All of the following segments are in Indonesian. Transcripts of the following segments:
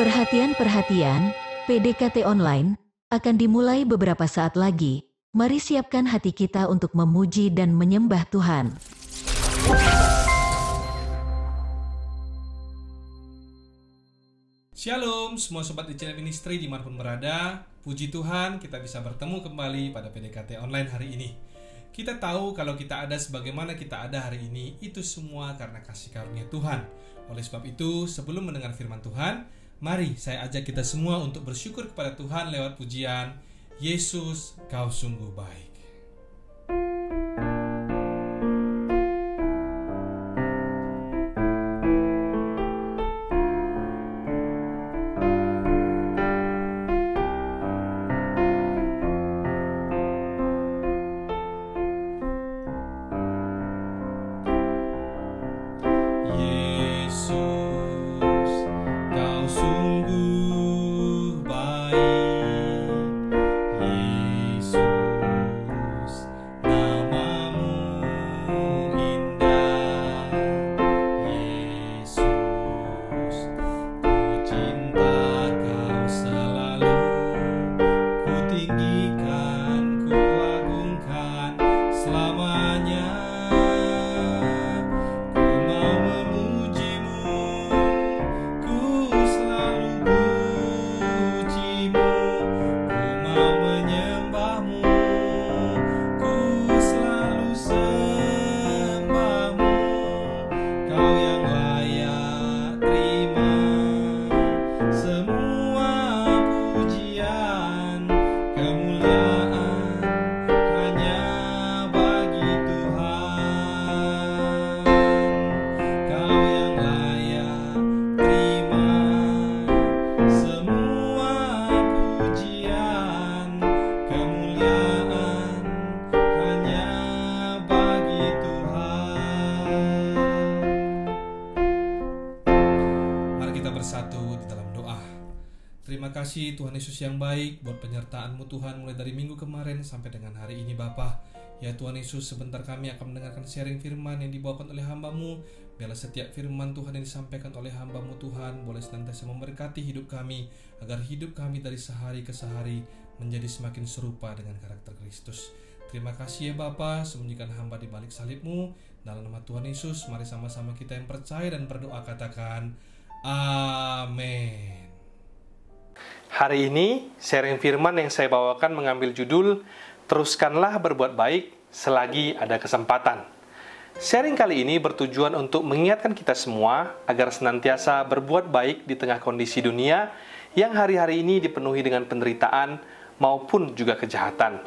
Perhatian, PDKT Online akan dimulai beberapa saat lagi. Mari siapkan hati kita untuk memuji dan menyembah Tuhan. Shalom semua sobat ICN Ministry dimanapun berada. Puji Tuhan kita bisa bertemu kembali pada PDKT Online hari ini. Kita tahu kalau kita ada sebagaimana kita ada hari ini, itu semua karena kasih karunia Tuhan. Oleh sebab itu, sebelum mendengar firman Tuhan, mari saya ajak kita semua untuk bersyukur kepada Tuhan lewat pujian Yesus, Kau sungguh baik. Terima kasih Tuhan Yesus yang baik buat penyertaan-Mu Tuhan mulai dari minggu kemarin sampai dengan hari ini Bapa. Ya Tuhan Yesus, sebentar kami akan mendengarkan sharing firman yang dibawakan oleh hamba-Mu. Biarlah setiap firman Tuhan yang disampaikan oleh hamba-Mu Tuhan boleh senantiasa memberkati hidup kami, agar hidup kami dari sehari ke sehari menjadi semakin serupa dengan karakter Kristus. Terima kasih ya Bapa, sembunyikan hamba di balik salib-Mu. Dalam nama Tuhan Yesus, mari sama-sama kita yang percaya dan berdoa katakan Amin. Hari ini, sharing firman yang saya bawakan mengambil judul Teruskanlah berbuat baik selagi ada kesempatan. Sharing kali ini bertujuan untuk mengingatkan kita semua agar senantiasa berbuat baik di tengah kondisi dunia yang hari-hari ini dipenuhi dengan penderitaan maupun juga kejahatan.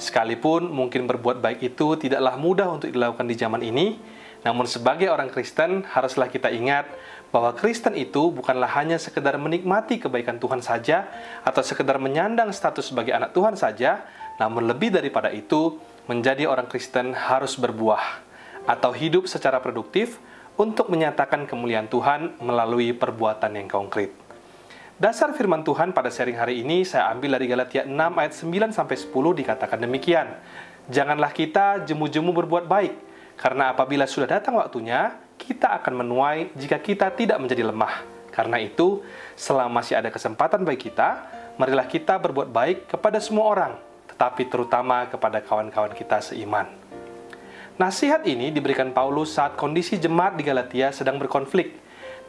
Sekalipun mungkin berbuat baik itu tidaklah mudah untuk dilakukan di zaman ini, namun sebagai orang Kristen haruslah kita ingat bahwa Kristen itu bukanlah hanya sekedar menikmati kebaikan Tuhan saja atau sekedar menyandang status sebagai anak Tuhan saja, namun lebih daripada itu, menjadi orang Kristen harus berbuah atau hidup secara produktif untuk menyatakan kemuliaan Tuhan melalui perbuatan yang konkret. Dasar firman Tuhan pada sharing hari ini saya ambil dari Galatia 6 ayat 9-10 dikatakan demikian. Janganlah kita jemu-jemu berbuat baik, karena apabila sudah datang waktunya, kita akan menuai jika kita tidak menjadi lemah. Karena itu, selama masih ada kesempatan bagi kita, marilah kita berbuat baik kepada semua orang, tetapi terutama kepada kawan-kawan kita seiman. Nasihat ini diberikan Paulus saat kondisi jemaat di Galatia sedang berkonflik,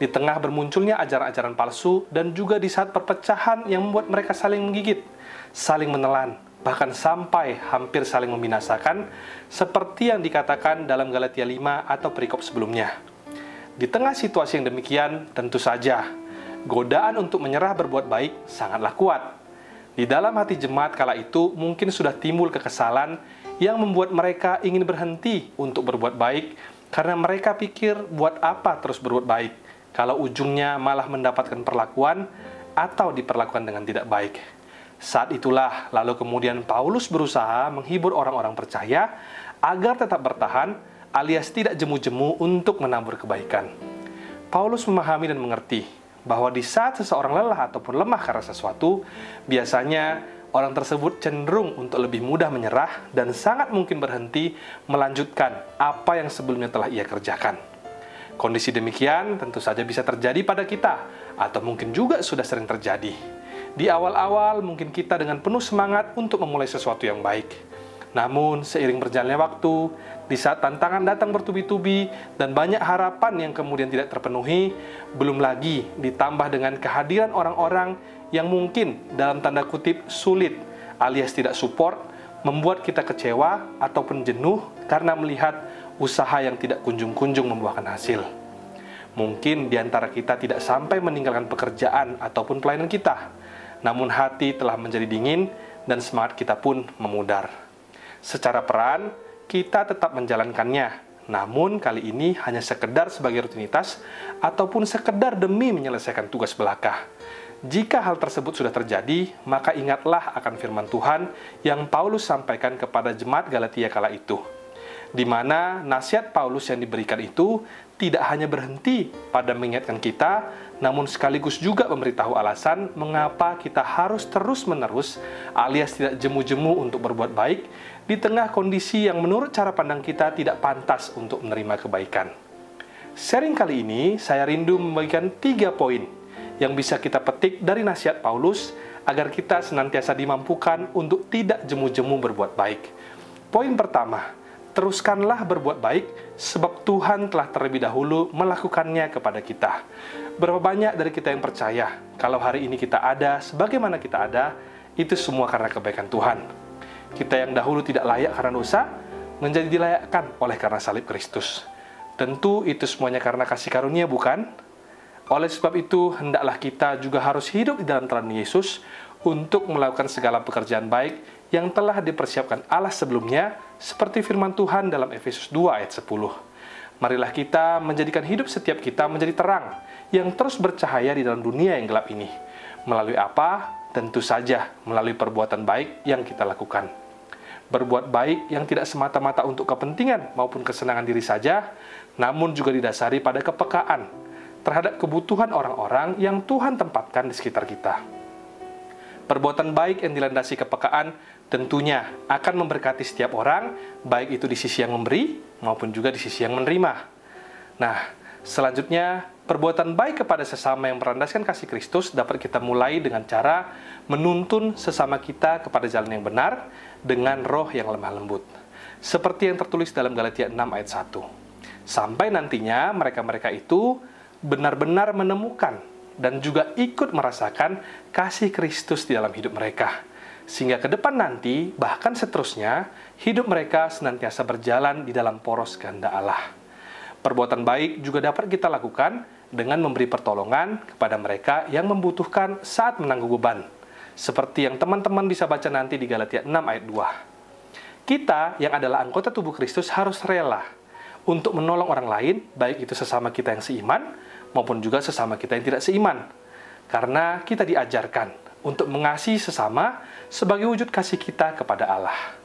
di tengah bermunculnya ajaran-ajaran palsu, dan juga di saat perpecahan yang membuat mereka saling menggigit, saling menelan, bahkan sampai hampir saling membinasakan, seperti yang dikatakan dalam Galatia 5 atau perikop sebelumnya. Di tengah situasi yang demikian, tentu saja, godaan untuk menyerah berbuat baik sangatlah kuat. Di dalam hati jemaat kala itu mungkin sudah timbul kekesalan yang membuat mereka ingin berhenti untuk berbuat baik, karena mereka pikir buat apa terus berbuat baik, kalau ujungnya malah mendapatkan perlakuan atau diperlakukan dengan tidak baik. Saat itulah, lalu kemudian Paulus berusaha menghibur orang-orang percaya agar tetap bertahan, alias tidak jemu-jemu untuk menabur kebaikan. Paulus memahami dan mengerti bahwa di saat seseorang lelah ataupun lemah karena sesuatu, biasanya orang tersebut cenderung untuk lebih mudah menyerah dan sangat mungkin berhenti melanjutkan apa yang sebelumnya telah ia kerjakan. Kondisi demikian tentu saja bisa terjadi pada kita Atau mungkin juga sudah sering terjadi. Di awal-awal mungkin kita dengan penuh semangat untuk memulai sesuatu yang baik. Namun seiring berjalannya waktu, di saat tantangan datang bertubi-tubi dan banyak harapan yang kemudian tidak terpenuhi, belum lagi ditambah dengan kehadiran orang-orang yang mungkin dalam tanda kutip sulit alias tidak support, membuat kita kecewa ataupun jenuh karena melihat usaha yang tidak kunjung-kunjung membuahkan hasil. Mungkin di antara kita tidak sampai meninggalkan pekerjaan ataupun pelayanan kita, namun hati telah menjadi dingin dan semangat kita pun memudar. Secara peran, kita tetap menjalankannya, namun kali ini hanya sekedar sebagai rutinitas ataupun sekedar demi menyelesaikan tugas belaka. Jika hal tersebut sudah terjadi, maka ingatlah akan firman Tuhan yang Paulus sampaikan kepada jemaat Galatia kala itu, di mana nasihat Paulus yang diberikan itu tidak hanya berhenti pada mengingatkan kita, namun sekaligus juga memberitahu alasan mengapa kita harus terus-menerus alias tidak jemu-jemu untuk berbuat baik di tengah kondisi yang menurut cara pandang kita tidak pantas untuk menerima kebaikan. Sharing kali ini, saya rindu membagikan 3 poin yang bisa kita petik dari nasihat Paulus agar kita senantiasa dimampukan untuk tidak jemu-jemu berbuat baik. Poin pertama, teruskanlah berbuat baik sebab Tuhan telah terlebih dahulu melakukannya kepada kita. Berapa banyak dari kita yang percaya kalau hari ini kita ada sebagaimana kita ada, itu semua karena kebaikan Tuhan. Kita yang dahulu tidak layak karena dosa, menjadi dilayakkan oleh karena salib Kristus. Tentu itu semuanya karena kasih karunia, bukan? Oleh sebab itu, hendaklah kita juga harus hidup di dalam teladan Yesus untuk melakukan segala pekerjaan baik yang telah dipersiapkan Allah sebelumnya, seperti firman Tuhan dalam Efesus 2 ayat 10. Marilah kita menjadikan hidup setiap kita menjadi terang, yang terus bercahaya di dalam dunia yang gelap ini. Melalui apa? Tentu saja melalui perbuatan baik yang kita lakukan. Berbuat baik yang tidak semata-mata untuk kepentingan maupun kesenangan diri saja, namun juga didasari pada kepekaan terhadap kebutuhan orang-orang yang Tuhan tempatkan di sekitar kita. Perbuatan baik yang dilandasi kepekaan tentunya akan memberkati setiap orang, baik itu di sisi yang memberi maupun juga di sisi yang menerima. Nah, selanjutnya, perbuatan baik kepada sesama yang berlandaskan kasih Kristus dapat kita mulai dengan cara menuntun sesama kita kepada jalan yang benar dengan roh yang lemah lembut. Seperti yang tertulis dalam Galatia 6 ayat 1. Sampai nantinya mereka-mereka itu benar-benar menemukan dan juga ikut merasakan kasih Kristus di dalam hidup mereka. Sehingga ke depan nanti, bahkan seterusnya, hidup mereka senantiasa berjalan di dalam poros kehendak Allah. Perbuatan baik juga dapat kita lakukan dengan memberi pertolongan kepada mereka yang membutuhkan saat menanggung beban. Seperti yang teman-teman bisa baca nanti di Galatia 6 ayat 2. Kita yang adalah anggota tubuh Kristus harus rela untuk menolong orang lain, baik itu sesama kita yang seiman, maupun juga sesama kita yang tidak seiman. Karena kita diajarkan untuk mengasihi sesama sebagai wujud kasih kita kepada Allah.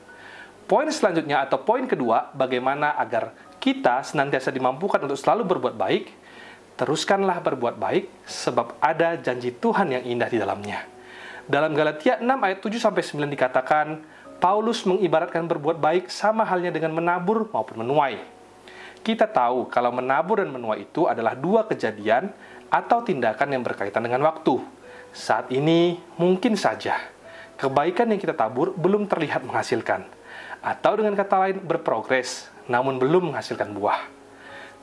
Poin selanjutnya atau poin kedua, bagaimana agar kita senantiasa dimampukan untuk selalu berbuat baik. Teruskanlah berbuat baik sebab ada janji Tuhan yang indah di dalamnya. Dalam Galatia 6 ayat 7-9 dikatakan, Paulus mengibaratkan berbuat baik sama halnya dengan menabur maupun menuai. Kita tahu kalau menabur dan menuai itu adalah dua kejadian atau tindakan yang berkaitan dengan waktu. Saat ini mungkin saja kebaikan yang kita tabur belum terlihat menghasilkan, atau dengan kata lain berprogres namun belum menghasilkan buah.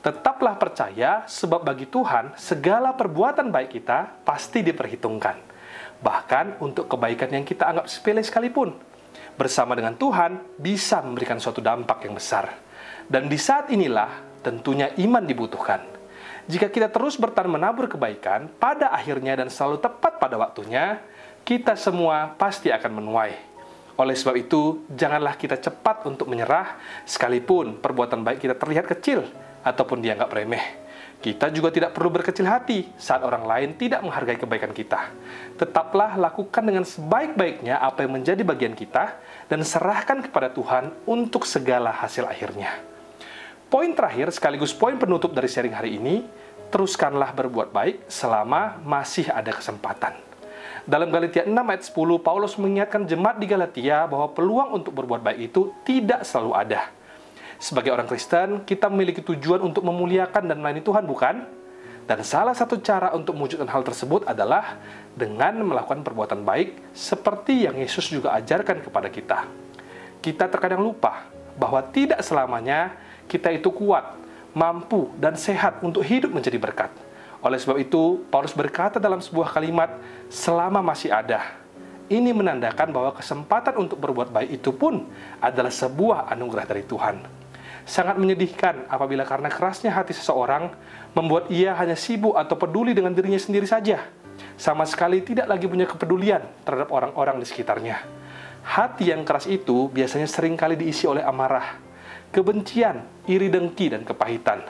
Tetaplah percaya sebab bagi Tuhan segala perbuatan baik kita pasti diperhitungkan, bahkan untuk kebaikan yang kita anggap sepele sekalipun. Bersama dengan Tuhan bisa memberikan suatu dampak yang besar. Dan di saat inilah tentunya iman dibutuhkan. Jika kita terus bertahan menabur kebaikan, pada akhirnya dan selalu tepat pada waktunya, kita semua pasti akan menuai. Oleh sebab itu, janganlah kita cepat untuk menyerah, sekalipun perbuatan baik kita terlihat kecil ataupun dianggap remeh. Kita juga tidak perlu berkecil hati saat orang lain tidak menghargai kebaikan kita. Tetaplah lakukan dengan sebaik-baiknya apa yang menjadi bagian kita dan serahkan kepada Tuhan untuk segala hasil akhirnya. Poin terakhir sekaligus poin penutup dari sharing hari ini, teruskanlah berbuat baik selama masih ada kesempatan. Dalam Galatia 6 ayat 10, Paulus mengingatkan jemaat di Galatia bahwa peluang untuk berbuat baik itu tidak selalu ada. Sebagai orang Kristen, kita memiliki tujuan untuk memuliakan dan melayani Tuhan, bukan? Dan salah satu cara untuk mewujudkan hal tersebut adalah dengan melakukan perbuatan baik seperti yang Yesus juga ajarkan kepada kita. Kita terkadang lupa bahwa tidak selamanya kita itu kuat, mampu, dan sehat untuk hidup menjadi berkat. Oleh sebab itu, Paulus berkata dalam sebuah kalimat, selama masih ada. Ini menandakan bahwa kesempatan untuk berbuat baik itu pun adalah sebuah anugerah dari Tuhan. Sangat menyedihkan apabila karena kerasnya hati seseorang membuat ia hanya sibuk atau peduli dengan dirinya sendiri saja. Sama sekali tidak lagi punya kepedulian terhadap orang-orang di sekitarnya. Hati yang keras itu biasanya seringkali diisi oleh amarah, kebencian, iri dengki, dan kepahitan.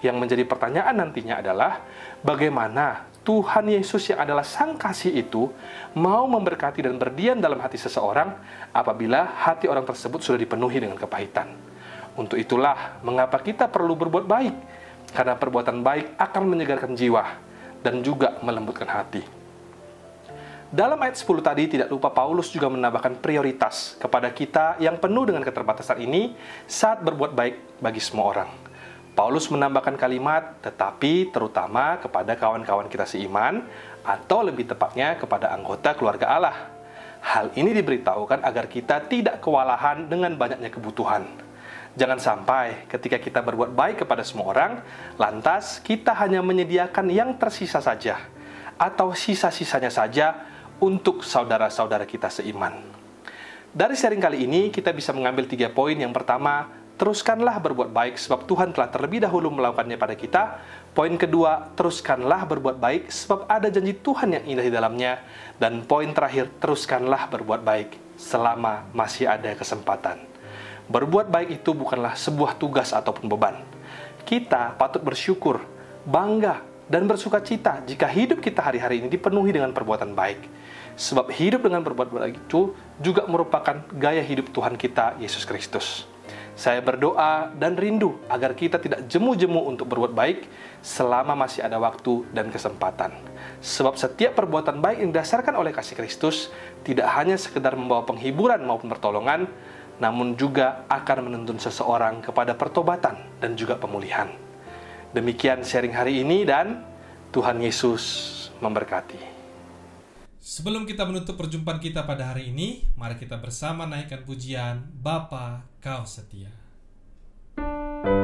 Yang menjadi pertanyaan nantinya adalah bagaimana Tuhan Yesus yang adalah Sang Kasih itu mau memberkati dan berdiam dalam hati seseorang apabila hati orang tersebut sudah dipenuhi dengan kepahitan. Untuk itulah mengapa kita perlu berbuat baik, karena perbuatan baik akan menyegarkan jiwa dan juga melembutkan hati. Dalam ayat 10 tadi tidak lupa Paulus juga menambahkan prioritas kepada kita yang penuh dengan keterbatasan ini saat berbuat baik bagi semua orang. Paulus menambahkan kalimat, tetapi terutama kepada kawan-kawan kita seiman, atau lebih tepatnya kepada anggota keluarga Allah. Hal ini diberitahukan agar kita tidak kewalahan dengan banyaknya kebutuhan. Jangan sampai ketika kita berbuat baik kepada semua orang, lantas kita hanya menyediakan yang tersisa saja, atau sisa-sisanya saja untuk saudara-saudara kita seiman. Dari sharing kali ini, kita bisa mengambil 3 poin. Yang pertama, teruskanlah berbuat baik sebab Tuhan telah terlebih dahulu melakukannya pada kita. Poin kedua, teruskanlah berbuat baik sebab ada janji Tuhan yang indah di dalamnya. Dan poin terakhir, teruskanlah berbuat baik selama masih ada kesempatan. Berbuat baik itu bukanlah sebuah tugas ataupun beban. Kita patut bersyukur, bangga, dan bersuka cita jika hidup kita hari-hari ini dipenuhi dengan perbuatan baik. Sebab hidup dengan berbuat baik itu juga merupakan gaya hidup Tuhan kita, Yesus Kristus. Saya berdoa dan rindu agar kita tidak jemu-jemu untuk berbuat baik selama masih ada waktu dan kesempatan. Sebab setiap perbuatan baik yang didasarkan oleh kasih Kristus tidak hanya sekedar membawa penghiburan maupun pertolongan, namun juga akan menuntun seseorang kepada pertobatan dan juga pemulihan. Demikian sharing hari ini dan Tuhan Yesus memberkati. Sebelum kita menutup perjumpaan kita pada hari ini, mari kita bersama naikkan pujian Bapa Kau Setia. Bapa,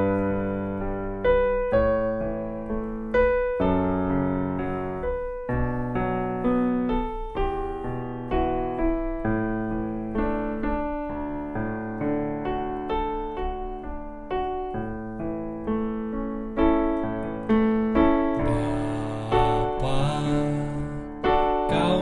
Kau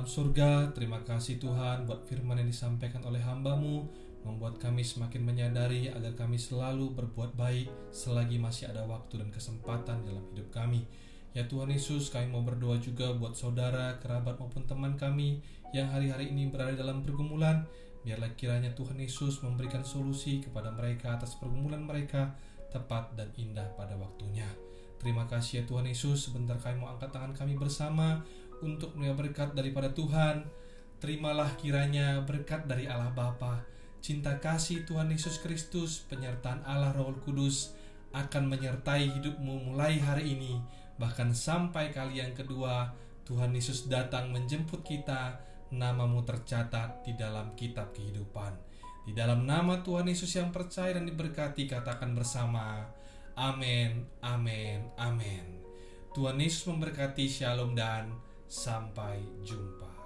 surga, terima kasih Tuhan buat firman yang disampaikan oleh hamba-Mu, membuat kami semakin menyadari agar kami selalu berbuat baik selagi masih ada waktu dan kesempatan dalam hidup kami. Ya Tuhan Yesus, kami mau berdoa juga buat saudara, kerabat maupun teman kami yang hari-hari ini berada dalam pergumulan. Biarlah kiranya Tuhan Yesus memberikan solusi kepada mereka atas pergumulan mereka tepat dan indah pada waktunya. Terima kasih ya Tuhan Yesus, sebentar kami mau angkat tangan kami bersama untuk menerima berkat daripada Tuhan. Terimalah kiranya berkat dari Allah Bapa, cinta kasih Tuhan Yesus Kristus, penyertaan Allah Roh Kudus akan menyertai hidupmu mulai hari ini, bahkan sampai kali yang kedua Tuhan Yesus datang menjemput kita, namamu tercatat di dalam kitab kehidupan. Di dalam nama Tuhan Yesus yang percaya dan diberkati, katakan bersama, amin, amin, amin. Tuhan Yesus memberkati, shalom dan sampai jumpa.